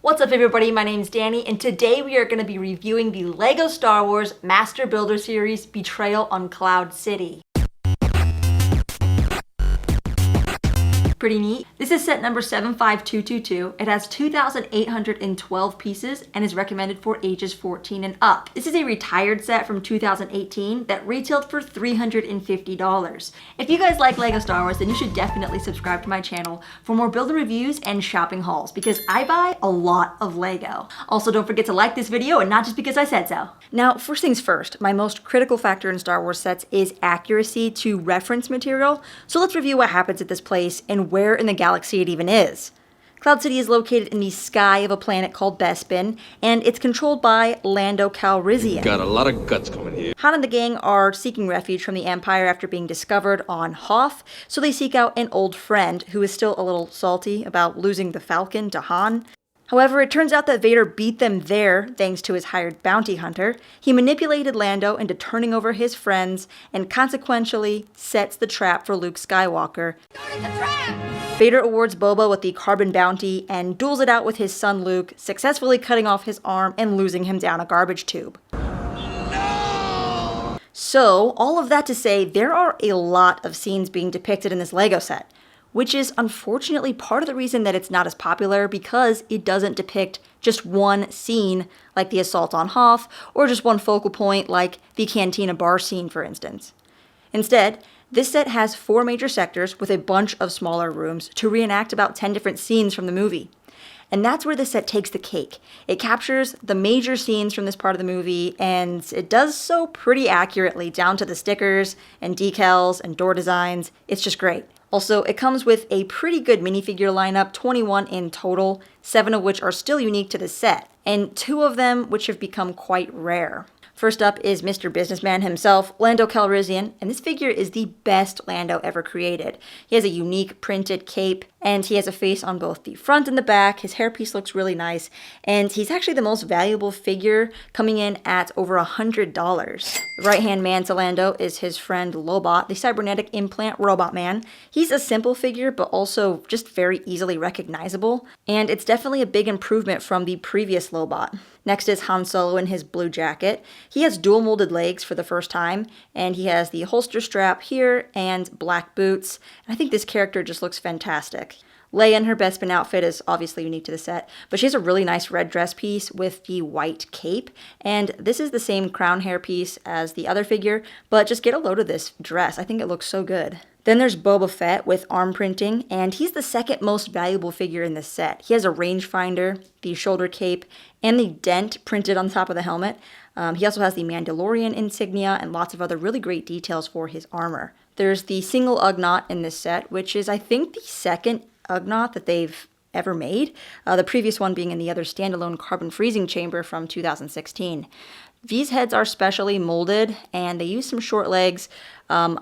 What's up everybody, my name's Danny, and today we are going to be reviewing the LEGO Star Wars Master Builder Series Betrayal on Cloud City. Pretty neat. This is set number 75222. It has 2,812 pieces and is recommended for ages 14 and up. This is a retired set from 2018 that retailed for $350. If you guys like LEGO Star Wars, then you should definitely subscribe to my channel for more builder reviews and shopping hauls because I buy a lot of LEGO. Also, don't forget to like this video, and not just because I said so. Now, first things first, my most critical factor in Star Wars sets is accuracy to reference material. So let's review what happens at this place and where in the galaxy it even is. Cloud City is located in the sky of a planet called Bespin, and it's controlled by Lando Calrissian. Got a lot of guts coming here. Han and the gang are seeking refuge from the Empire after being discovered on Hoth, so they seek out an old friend who is still a little salty about losing the Falcon to Han. However, it turns out that Vader beat them there thanks to his hired bounty hunter. He manipulated Lando into turning over his friends and consequentially sets the trap for Luke Skywalker. Vader awards Boba with the carbon bounty and duels it out with his son Luke, successfully cutting off his arm and losing him down a garbage tube. No! So, all of that to say, there are a lot of scenes being depicted in this LEGO set, which is unfortunately part of the reason that it's not as popular because it doesn't depict just one scene like the assault on Hoth or just one focal point like the Cantina bar scene, for instance. Instead, this set has 4 major sectors with a bunch of smaller rooms to reenact about 10 different scenes from the movie. And that's where this set takes the cake. It captures the major scenes from this part of the movie, and it does so pretty accurately, down to the stickers and decals and door designs. It's just great. Also, it comes with a pretty good minifigure lineup, 21 in total, 7 of which are still unique to the set, and 2 of them which have become quite rare. First up is Mr. Businessman himself, Lando Calrissian, and this figure is the best Lando ever created. He has a unique printed cape, and he has a face on both the front and the back. His hairpiece looks really nice, and he's actually the most valuable figure, coming in at over $100. The right-hand man to Lando is his friend Lobot, the cybernetic implant robot man. He's a simple figure, but also just very easily recognizable, and it's definitely a big improvement from the previous Lobot. Next is Han Solo in his blue jacket. He has dual molded legs for the first time, and he has the holster strap here and black boots. And I think this character just looks fantastic. Leia in her Bespin outfit is obviously unique to the set, but she has a really nice red dress piece with the white cape, and this is the same crown hair piece as the other figure, but just get a load of this dress. I think it looks so good. Then there's Boba Fett with arm printing, and he's the second most valuable figure in this set. He has a rangefinder, the shoulder cape, and the dent printed on top of the helmet. He also has the Mandalorian insignia and lots of other really great details for his armor. There's the single Ugnaught in this set, which is, I think, the second Ugnaught that they've ever made. The previous one being in the other standalone carbon freezing chamber from 2016. These heads are specially molded, and they use some short legs.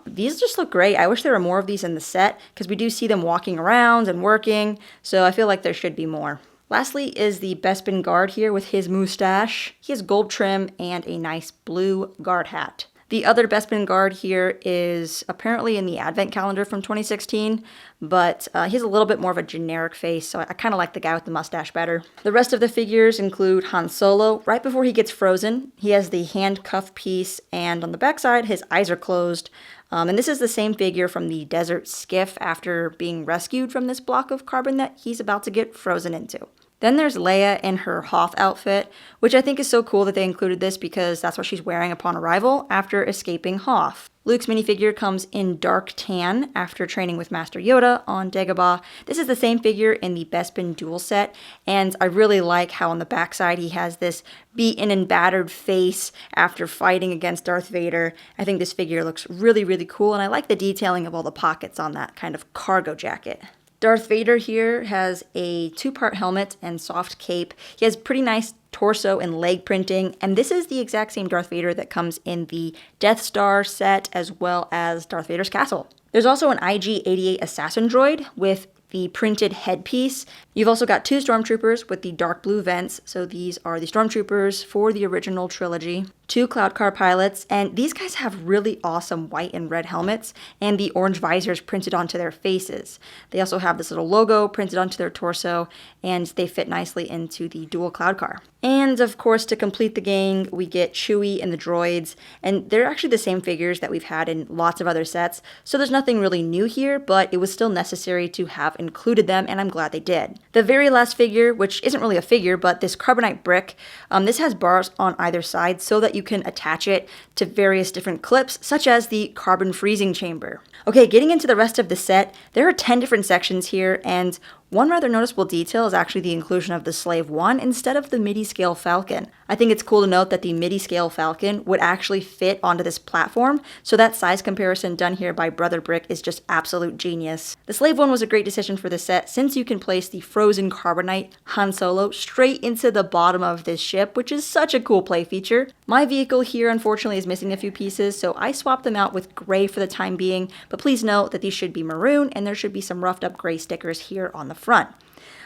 These just look great. I wish there were more of these in the set, because we do see them walking around and working, so I feel like there should be more. Lastly is the Bespin Guard here with his mustache. He has gold trim and a nice blue guard hat. The other Bespin Guard here is apparently in the advent calendar from 2016, but he has a little bit more of a generic face, so I kind of like the guy with the mustache better. The rest of the figures include Han Solo. Right before he gets frozen, he has the handcuff piece, and on the backside, his eyes are closed. And this is the same figure from the desert skiff after being rescued from this block of carbon that he's about to get frozen into. Then there's Leia in her Hoth outfit, which I think is so cool that they included this because that's what she's wearing upon arrival after escaping Hoth. Luke's minifigure comes in dark tan after training with Master Yoda on Dagobah. This is the same figure in the Bespin duel set, and I really like how on the backside he has this beaten and battered face after fighting against Darth Vader. I think this figure looks really, really cool, and I like the detailing of all the pockets on that kind of cargo jacket. Darth Vader here has a 2-part helmet and soft cape. He has pretty nice torso and leg printing, and this is the exact same Darth Vader that comes in the Death Star set as well as Darth Vader's castle. There's also an IG-88 assassin droid with the printed headpiece. You've also got 2 stormtroopers with the dark blue vents, so these are the stormtroopers for the original trilogy. 2 Cloud Car pilots, and these guys have really awesome white and red helmets and the orange visors printed onto their faces. They also have this little logo printed onto their torso, and they fit nicely into the dual Cloud Car. And of course, to complete the gang, we get Chewie and the droids, and they're actually the same figures that we've had in lots of other sets, so there's nothing really new here, but it was still necessary to have included them, and I'm glad they did. The very last figure, which isn't really a figure, but this Carbonite Brick, this has bars on either side so that you can attach it to various different clips, such as the carbon freezing chamber. Okay, getting into the rest of the set, there are 10 different sections here, and one rather noticeable detail is actually the inclusion of the Slave 1 instead of the midi-scale Falcon. I think it's cool to note that the midi-scale Falcon would actually fit onto this platform, so that size comparison done here by Brother Brick is just absolute genius. The Slave 1 was a great decision for this set since you can place the frozen Carbonite Han Solo straight into the bottom of this ship, which is such a cool play feature. My vehicle here unfortunately is missing a few pieces, so I swapped them out with gray for the time being, but please note that these should be maroon and there should be some roughed up gray stickers here on the front.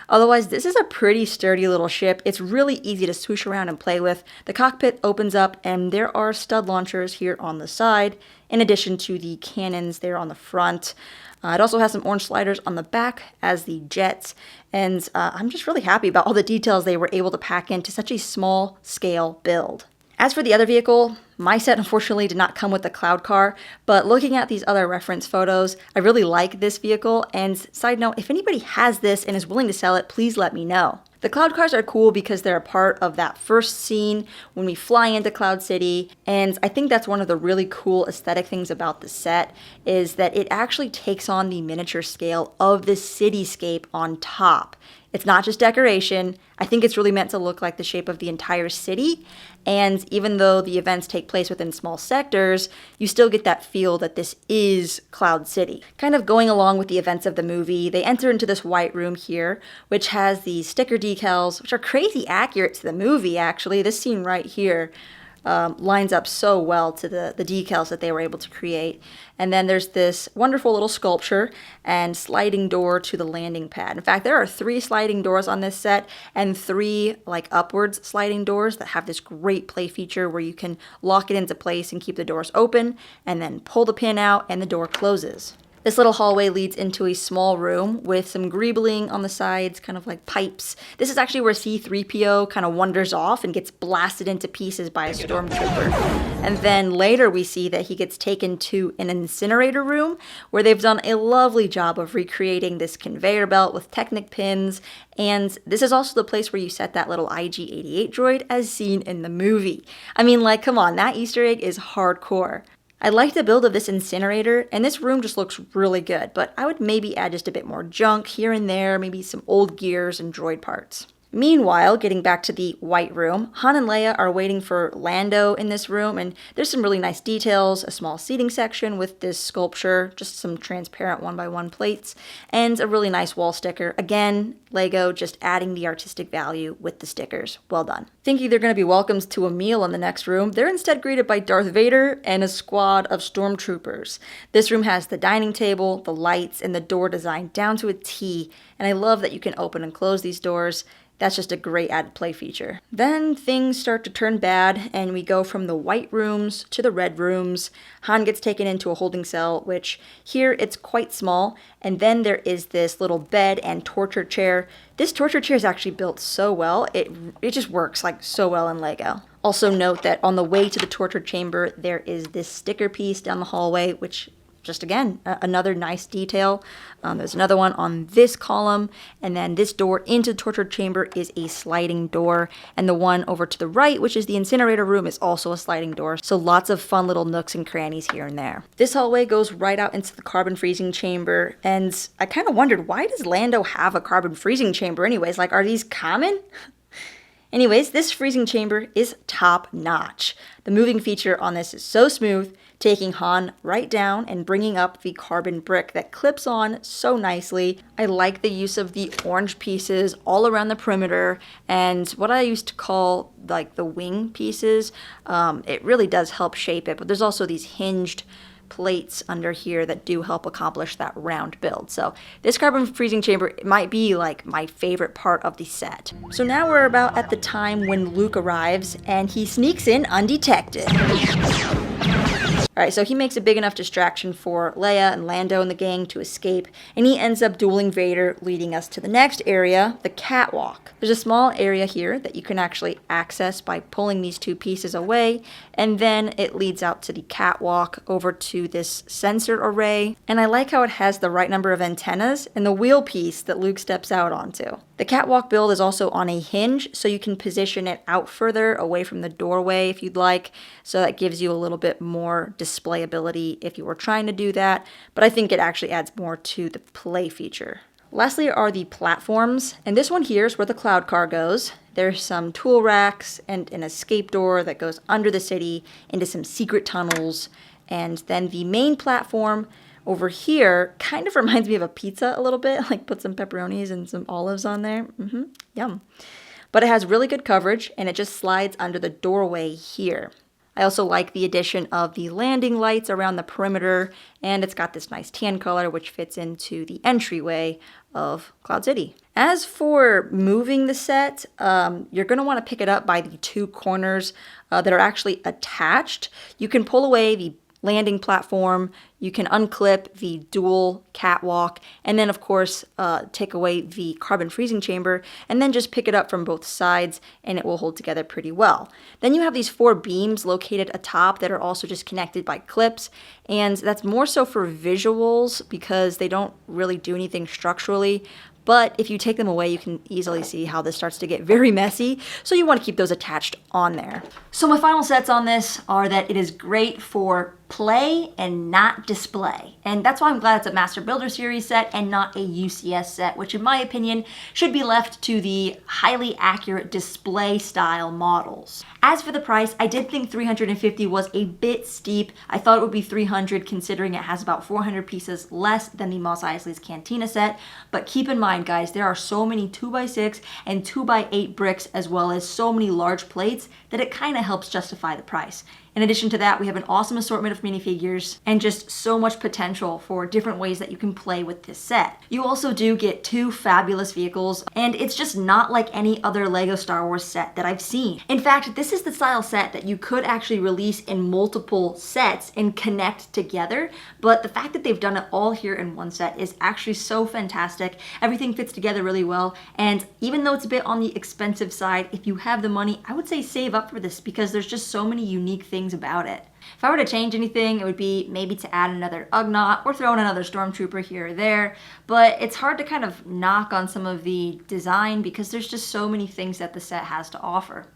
Otherwise, this is a pretty sturdy little ship. It's really easy to swoosh around and play with. The cockpit opens up and there are stud launchers here on the side, in addition to the cannons there on the front. It also has some orange sliders on the back as the jets, and I'm just really happy about all the details they were able to pack into such a small scale build. As for the other vehicle, my set unfortunately did not come with the Cloud Car, but looking at these other reference photos, I really like this vehicle, and side note, if anybody has this and is willing to sell it, please let me know. The Cloud Cars are cool because they're a part of that first scene when we fly into Cloud City, and I think that's one of the really cool aesthetic things about the set, is that it actually takes on the miniature scale of the cityscape on top. It's not just decoration. I think it's really meant to look like the shape of the entire city, and even though the events take place within small sectors, you still get that feel that this is Cloud City. Kind of going along with the events of the movie, they enter into this white room here, which has these sticker decals, which are crazy accurate to the movie, actually. This scene right here lines up so well to the decals that they were able to create. And then there's this wonderful little sculpture and sliding door to the landing pad. In fact, there are 3 sliding doors on this set and 3 upwards sliding doors that have this great play feature where you can lock it into place and keep the doors open and then pull the pin out and the door closes. This little hallway leads into a small room with some greebling on the sides, kind of like pipes. This is actually where C-3PO kind of wanders off and gets blasted into pieces by a stormtrooper. And then later we see that he gets taken to an incinerator room where they've done a lovely job of recreating this conveyor belt with Technic pins. And this is also the place where you set that little IG-88 droid as seen in the movie. I mean, come on, that Easter egg is hardcore. I like the build of this incinerator, and this room just looks really good, but I would maybe add just a bit more junk here and there, maybe some old gears and droid parts. Meanwhile, getting back to the white room, Han and Leia are waiting for Lando in this room, and there's some really nice details, a small seating section with this sculpture, just some transparent 1x1 plates, and a really nice wall sticker. Again, LEGO just adding the artistic value with the stickers. Well done. Thinking they're going to be welcomed to a meal in the next room, they're instead greeted by Darth Vader and a squad of stormtroopers. This room has the dining table, the lights, and the door design down to a T, and I love that you can open and close these doors. That's just a great added play feature. Then things start to turn bad, and we go from the white rooms to the red rooms. Han gets taken into a holding cell, which here it's quite small, and then there is this little bed and torture chair. This torture chair is actually built so well, it just works so well in LEGO. Also note that on the way to the torture chamber, there is this sticker piece down the hallway, which just again, another nice detail. There's another one on this column, and then this door into the torture chamber is a sliding door, and the one over to the right, which is the incinerator room, is also a sliding door, so lots of fun little nooks and crannies here and there. This hallway goes right out into the carbon freezing chamber, and I kind of wondered, why does Lando have a carbon freezing chamber anyways? Are these common? Anyways, this freezing chamber is top notch. The moving feature on this is so smooth, taking Han right down and bringing up the carbon brick that clips on so nicely. I like the use of the orange pieces all around the perimeter, and what I used to call the wing pieces. It really does help shape it, but there's also these hinged plates under here that do help accomplish that round build. So this carbon freezing chamber might be like my favorite part of the set. So now we're about at the time when Luke arrives and he sneaks in undetected. Alright, so he makes a big enough distraction for Leia and Lando and the gang to escape, and he ends up dueling Vader, leading us to the next area, the Catwalk. There's a small area here that you can actually access by pulling these two pieces away, and then it leads out to the Catwalk over to this sensor array, and I like how it has the right number of antennas and the wheel piece that Luke steps out onto. The Catwalk build is also on a hinge, so you can position it out further away from the doorway if you'd like, so that gives you a little bit more displayability if you were trying to do that, but I think it actually adds more to the play feature. Lastly are the platforms, and this one here is where the cloud car goes. There's some tool racks and an escape door that goes under the city into some secret tunnels, and then the main platform over here kind of reminds me of a pizza a little bit, like put some pepperonis and some olives on there. Yum. But it has really good coverage, and it just slides under the doorway here. I also like the addition of the landing lights around the perimeter, and it's got this nice tan color which fits into the entryway of Cloud City. As for moving the set, you're going to want to pick it up by the two corners that are actually attached. You can pull away the landing platform, you can unclip the dual catwalk, and then of course take away the carbon freezing chamber, and then just pick it up from both sides and it will hold together pretty well. Then you have these four beams located atop that are also just connected by clips, and that's more so for visuals because they don't really do anything structurally. But if you take them away, you can easily see how this starts to get very messy, so you want to keep those attached on there. So my final sets on this are that it is great for play and not display. And that's why I'm glad it's a Master Builder Series set and not a UCS set, which in my opinion should be left to the highly accurate display style models. As for the price, I did think $350 was a bit steep. I thought it would be $300 considering it has about 400 pieces less than the Mos Eisley's Cantina set. But keep in mind guys, there are so many 2x6 and 2x8 bricks as well as so many large plates that it kind of helps justify the price. In addition to that, we have an awesome assortment of minifigures and just so much potential for different ways that you can play with this set. You also do get two fabulous vehicles, and it's just not like any other LEGO Star Wars set that I've seen. In fact, this is the style set that you could actually release in multiple sets and connect together, but the fact that they've done it all here in one set is actually so fantastic. Everything fits together really well, and even though it's a bit on the expensive side, if you have the money, I would say save up for this because there's just so many unique things about it. If I were to change anything, it would be maybe to add another Ugnaught or throw in another Stormtrooper here or there, but it's hard to kind of knock on some of the design because there's just so many things that the set has to offer.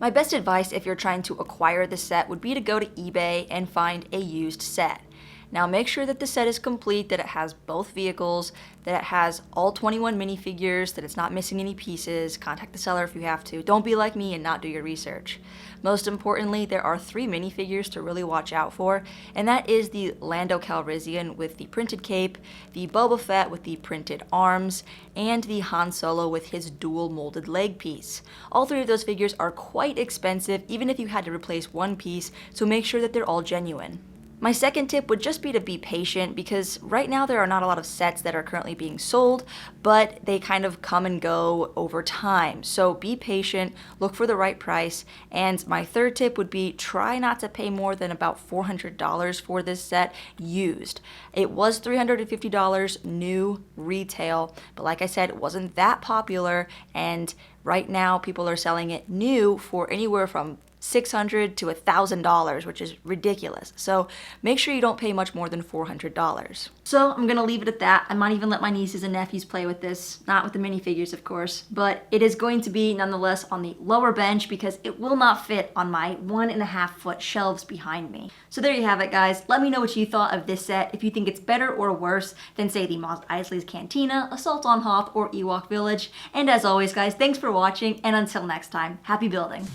My best advice if you're trying to acquire the set would be to go to eBay and find a used set. Now make sure that the set is complete, that it has both vehicles, that it has all 21 minifigures, that it's not missing any pieces. Contact the seller if you have to. Don't be like me and not do your research. Most importantly, there are 3 minifigures to really watch out for, and that is the Lando Calrissian with the printed cape, the Boba Fett with the printed arms, and the Han Solo with his dual molded leg piece. All 3 of those figures are quite expensive, even if you had to replace one piece, so make sure that they're all genuine. My second tip would just be to be patient because right now there are not a lot of sets that are currently being sold, but they kind of come and go over time. So be patient, look for the right price, and my third tip would be try not to pay more than about $400 for this set used. It was $350 new retail, but like I said, it wasn't that popular, and right now people are selling it new for anywhere from $600 to $1,000, which is ridiculous. So make sure you don't pay much more than $400. So I'm gonna leave it at that. I might even let my nieces and nephews play with this, not with the minifigures of course, but it is going to be nonetheless on the lower bench because it will not fit on my 1.5 foot shelves behind me. So there you have it guys. Let me know what you thought of this set, if you think it's better or worse than say the Mos Eisley's Cantina, Assault on Hoth, or Ewok Village. And as always guys, thanks for watching, and until next time, happy building.